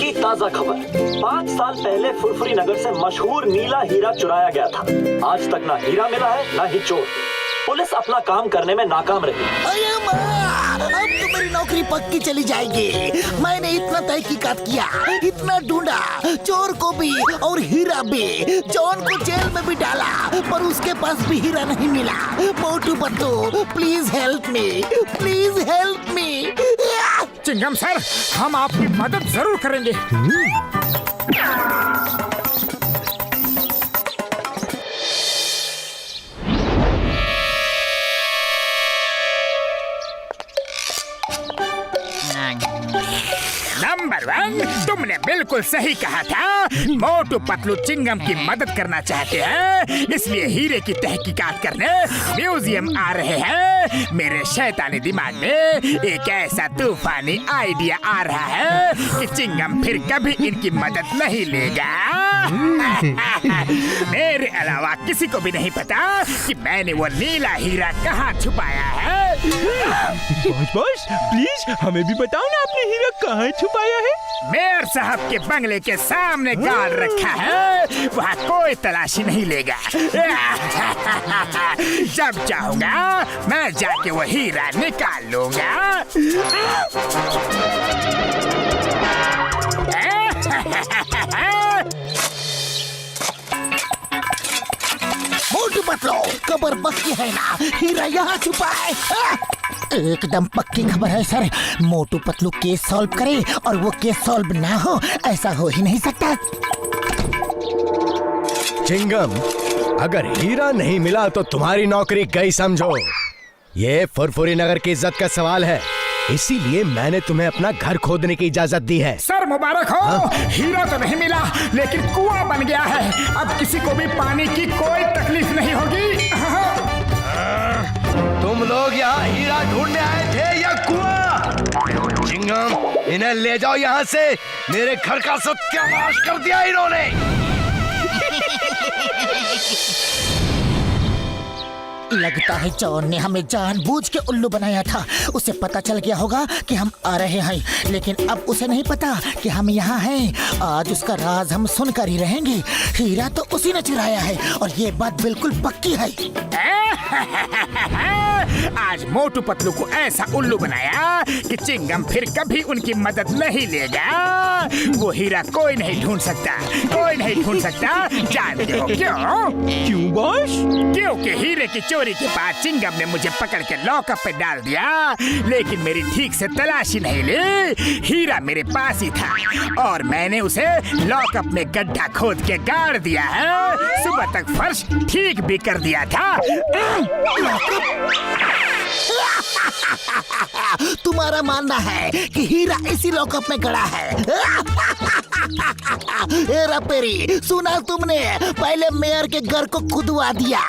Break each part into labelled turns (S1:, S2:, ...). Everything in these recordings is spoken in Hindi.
S1: की ताजा खबर। 5 साल पहले फुरफुरी नगर से मशहूर नीला हीरा चुराया गया था। आज तक ना हीरा मिला है ना ही चोर। पुलिस अपना काम करने में नाकाम रही।
S2: अरे माँ, अब तो मेरी नौकरी पक्की चली जाएगी। मैंने इतना तहकीकात किया, इतना ढूंढा, चोर को भी और हीरा भी। जॉन को जेल में भी डाला, पर उसके पास भी हीरा नहीं मिला। Motu Patlu, please help me, please help me.
S3: Chingam sir, हम आपकी मदद जरूर करेंगे। नंबर 1, तुमने बिल्कुल सही कहा था। मोटू पतलू चिंगम की मदद करना चाहते हैं, इसलिए हीरे की तहकीकात करने म्यूजियम आ रहे हैं। मेरे शैतानी दिमाग में एक ऐसा तूफानी आइडिया आ रहा है कि चिंगम फिर कभी इनकी मदद नहीं लेगा। मेरे अलावा किसी को भी नहीं पता कि मैंने वो नीला हीरा कहाँ छुपाया है।
S4: बॉस प्लीज हमें भी बताओ ना, आपने हीरा कहाँ छुपाया है?
S3: मेयर साहब के बंगले के सामने गाड़ रखा है, वहाँ कोई तलाशी नहीं लेगा। जब चाहूंगा मैं जाके वो हीरा निकाल लूंगा।
S2: मोटू पतलू, खबर पक्की है ना, हीरा यहाँ छुपा है। एकदम पक्की खबर है sir. Motu Patlu case solve करे और वो केस सॉल्व ना हो, ऐसा हो ही नहीं सकता।
S5: चिंगम, अगर हीरा नहीं मिला तो तुम्हारी नौकरी गई समझो। ये फुरफुरी नगर की इज्जत का सवाल है, इसीलिए मैंने तुम्हें अपना घर खोदने की इजाजत दी है।
S3: सर मुबारक हो। हीरा तो नहीं मिला, लेकिन कुआं बन गया है। अब किसी को भी पानी की कोई तकलीफ नहीं होगी।
S5: तुम लोग यहाँ हीरा ढूंढने आए थे या कुआं? चिंगम, इन्हें ले जाओ यहाँ से। मेरे घर का सत्यानाश कर दिया इन्होंने।
S2: लगता है जॉन ने हमें जानबूझ के उल्लू बनाया था। उसे पता चल गया होगा कि हम आ रहे हैं, लेकिन अब उसे नहीं पता कि हम यहाँ हैं। आज उसका राज हम सुनकर ही रहेंगे। हीरा तो उसी ने चुराया है और ये बात बिल्कुल पक्की है।
S3: आज मोटू पतलू को ऐसा उल्लू बनाया कि चिंगम फिर कभी उनकी मदद नहीं लेगा। वो हीरा कोई नहीं ढूंढ सकता, कोई नहीं ढूंढ सकता। जानते हो क्यों?
S4: क्यों बॉस?
S3: क्योंकि हीरे की चोरी के बाद चिंगम ने मुझे पकड़ के लॉकअप पे डाल दिया, लेकिन मेरी ठीक से तलाशी नहीं ली। हीरा मेरे पास ही था और मैंने उसे लॉकअप में गड्ढा खोद के गाड़ दिया है। सुबह तक फर्श ठीक भी कर दिया था।
S2: तुम्हारा मानना है कि हीरा इसी लॉकअप में गड़ा है? हेरा फेरी, सुना तुमने? पहले मेयर के घर को खुदवा दिया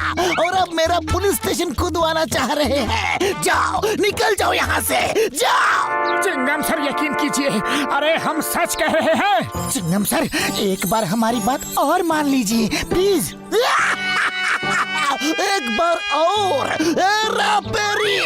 S2: और अब मेरा पुलिस स्टेशन खुदवाना चाह रहे हैं। जाओ, निकल जाओ यहाँ से, जाओ।
S3: चिंगम सर, यकीन कीजिए, अरे हम सच कह रहे हैं।
S2: चिंगम सर, एक बार हमारी बात और मान लीजिए प्लीज। एक बार और। हेरा फेरी।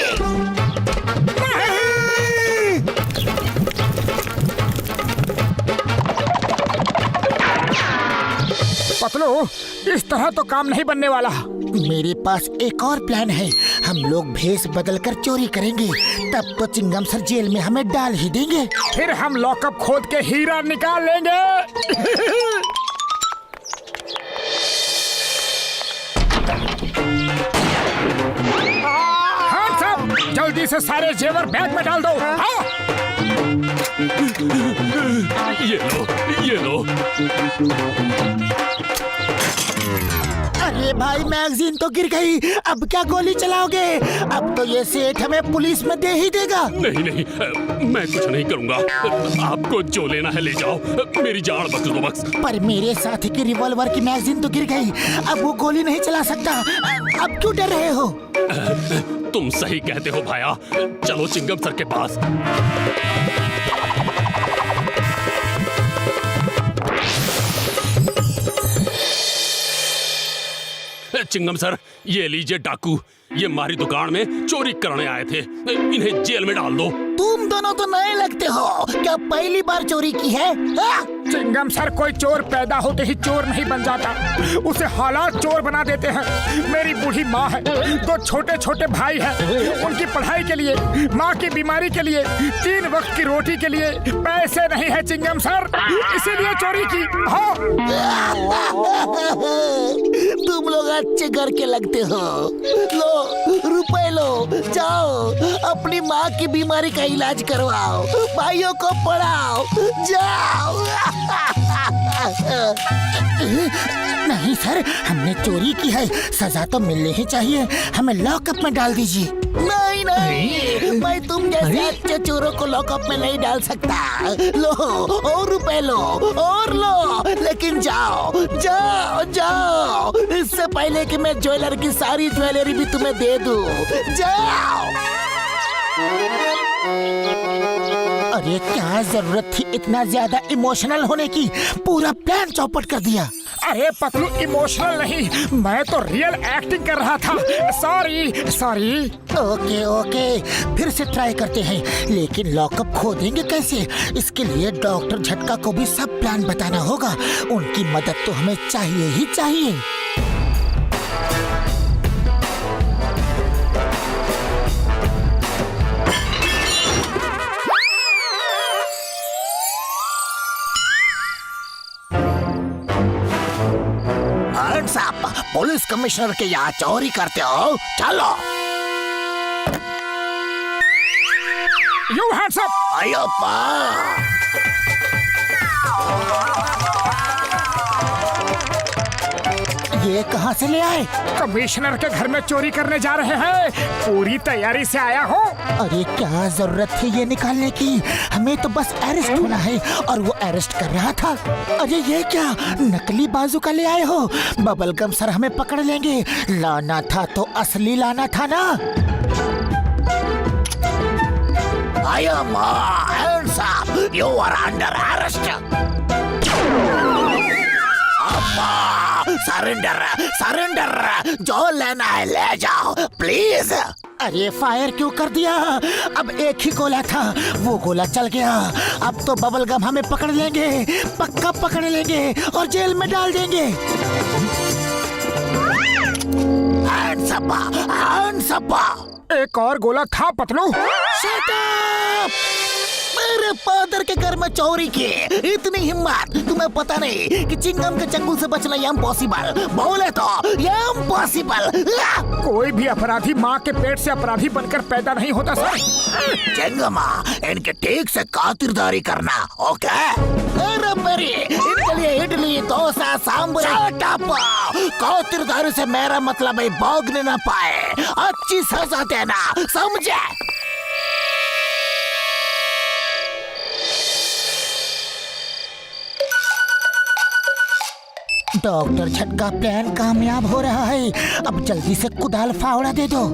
S3: पतलू, इस तरह तो काम नहीं बनने वाला।
S2: मेरे पास एक और प्लान है। हम लोग भेष बदलकर चोरी करेंगे, तब तो चिंगम सर जेल में हमें डाल ही देंगे।
S3: फिर हम लॉकअप खोद के हीरा निकाल लेंगे। हाँ सब, जल्दी से सारे जेवर बैग में डाल दो। हाँ।
S4: ये लो।
S2: अरे भाई, मैगजीन तो गिर गई। अब क्या गोली चलाओगे? अब तो ये सेठ हमें पुलिस में दे ही देगा।
S6: नहीं, मैं कुछ नहीं करूंगा। आपको जो लेना है ले जाओ, मेरी जान बख्श दो बस।
S2: पर मेरे साथी की रिवॉल्वर की मैगजीन तो गिर गई, अब वो गोली नहीं चला सकता। अब क्यों डर रहे हो?
S6: तुम सही कहते हो भाया। चलो चिंगम सर के पास। चिंगम सर, ये लीजिए डाकू। ये हमारी दुकान में चोरी करने आए थे। इन्हें जेल में डाल दो।
S2: तुम दोनों तो नए लगते हो, क्या पहली बार चोरी की है? हाँ?
S3: चिंगम सर, कोई चोर पैदा होते ही चोर नहीं बन जाता, उसे हालात चोर बना देते हैं। मेरी बूढ़ी माँ है, 2 छोटे छोटे भाई हैं, उनकी पढ़ाई के लिए, माँ की बीमारी के लिए, 3 वक्त की रोटी के लिए पैसे नहीं है चिंगम सर, इसीलिए चोरी की। हाँ।
S2: तुम लोग अच्छे घर के लगते हो। लो रुपए लो, जाओ अपनी माँ की बीमारी का इलाज करवाओ, भाइयों को पढ़ाओ, जाओ। नहीं सर, हमने चोरी की है, सजा तो मिलनी ही चाहिए, हमें लॉकअप में डाल दीजिए। नहीं नहीं, मैं तुम जैसे अच्छे चोरों को लॉकअप में नहीं डाल सकता। लो और रुपए लो और लो, लेकिन जाओ जाओ जाओ, इससे पहले कि मैं ज्वेलर की सारी ज्वेलरी भी तुम्हें दे दूं। जाओ। अरे क्या जरूरत थी इतना ज्यादा इमोशनल होने की, पूरा प्लान चौपट कर दिया।
S3: अरे पतलू, इमोशनल नहीं, मैं तो रियल एक्टिंग कर रहा था। Sorry sorry.
S2: ओके ओके, फिर से ट्राई करते हैं, लेकिन लॉकअप खोदेंगे कैसे? इसके लिए डॉक्टर झटका को भी सब प्लान बताना होगा, उनकी मदद तो हमें चाहिए ही चाहिए। साहब, पुलिस कमिश्नर के यहाँ चोरी करते हो? चलो।
S3: You hands up!
S2: आयो पा। ये कहाँ से ले आए?
S3: कमिश्नर के घर में चोरी करने जा रहे हैं, पूरी तैयारी से आया हूँ।
S2: अरे क्या जरूरत थी ये निकालने की, हमें तो बस अरेस्ट होना है, और वो अरेस्ट कर रहा था। अरे ये क्या नकली बाजूका ले आए हो? बबलगम सर हमें पकड़ लेंगे, लाना था तो असली लाना था ना। I am hands up. You are under arrest. Surrender surrender, जो लेना है ले जाओ प्लीज। अरे फायर क्यों कर दिया? अब एक ही गोला था, वो गोला चल गया। अब तो बबलगम हमें पकड़ लेंगे, पक्का पकड़ लेंगे और जेल में डाल देंगे। Hands up, hands up.
S3: एक और गोला था पतलू।
S2: Shut up! मेरे फादर के घर में चोरी की, इतनी हिम्मत? तुम्हें पता नहीं कि चिंगम के चंगुल से बचना इम्पॉसिबल, बोले तो इम्पॉसिबल।
S3: कोई भी अपराधी माँ के पेट से अपराधी बनकर पैदा नहीं होता सर।
S2: चिंगमा, इनके ठीक से खातिरदारी करना, ओके? अरे मेरी, इनके लिए इडली डोसा सांभर। खातिरदारी से मेरा मतलब है भागने ना पाए, अच्छी सजा देना, समझे? डॉक्टर झटका प्लान कामयाब हो रहा है, अब जल्दी से कुदाल फावड़ा दे दो।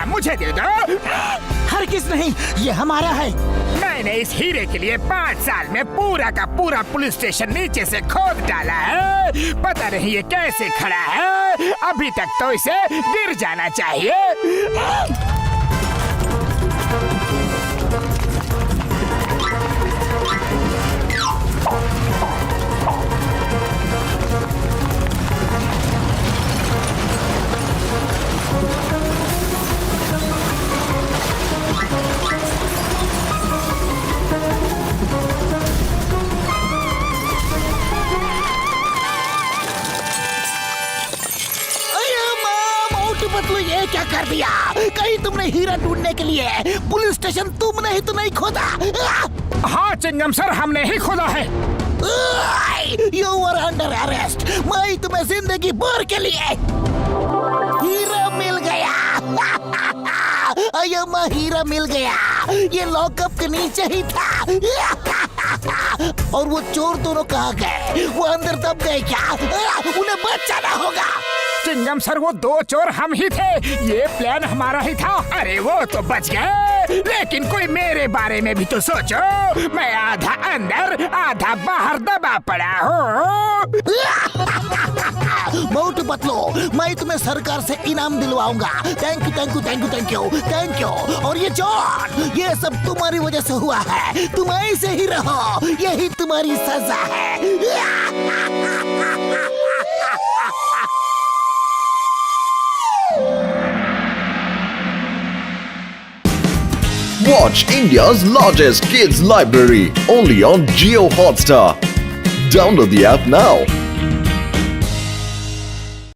S3: मुझे दे दो।
S2: हरगिज़ नहीं, ये हमारा है।
S3: मैंने इस हीरे के लिए 5 साल में पूरा का पूरा पुलिस स्टेशन नीचे से खोद डाला है। पता नहीं ये कैसे खड़ा है, अभी तक तो इसे गिर जाना चाहिए।
S2: ये क्या कर दिया? कहीं तुम अपने हीरा ढूंढने के लिए पुलिस स्टेशन तुमने ही तो नहीं खोदा।
S3: हाँ चिंगम सर, हमने ही खोदा है।
S2: You are under arrest. मैं तुम्हें जिंदगी भर के लिए हीरा मिल गया। अय्यम्मा हीरा मिल गया। ये लॉकअप के नीचे ही था। और वो चोर दोनों कहाँ गए? वो अंदर दब गए क्या? उन्हें बचाना होगा।
S3: चिंगम सर, वो दो चोर हम ही थे। ये प्लान हमारा ही था। अरे वो तो बच गए, लेकिन कोई मेरे बारे में भी तो सोचो। मैं आधा अंदर आधा बाहर दबा पड़ा हूँ।
S2: मोटू पतलू, मैं तुम्हें सरकार से इनाम दिलवाऊंगा। Thank you thank you thank you thank you thank you. और ये जॉन, ये सब तुम्हारी वजह से हुआ है। तुम ऐसे ही रहो, यही तुम्हारी सजा है।
S7: Watch India's largest kids library only on Jio Hotstar. Download the app now.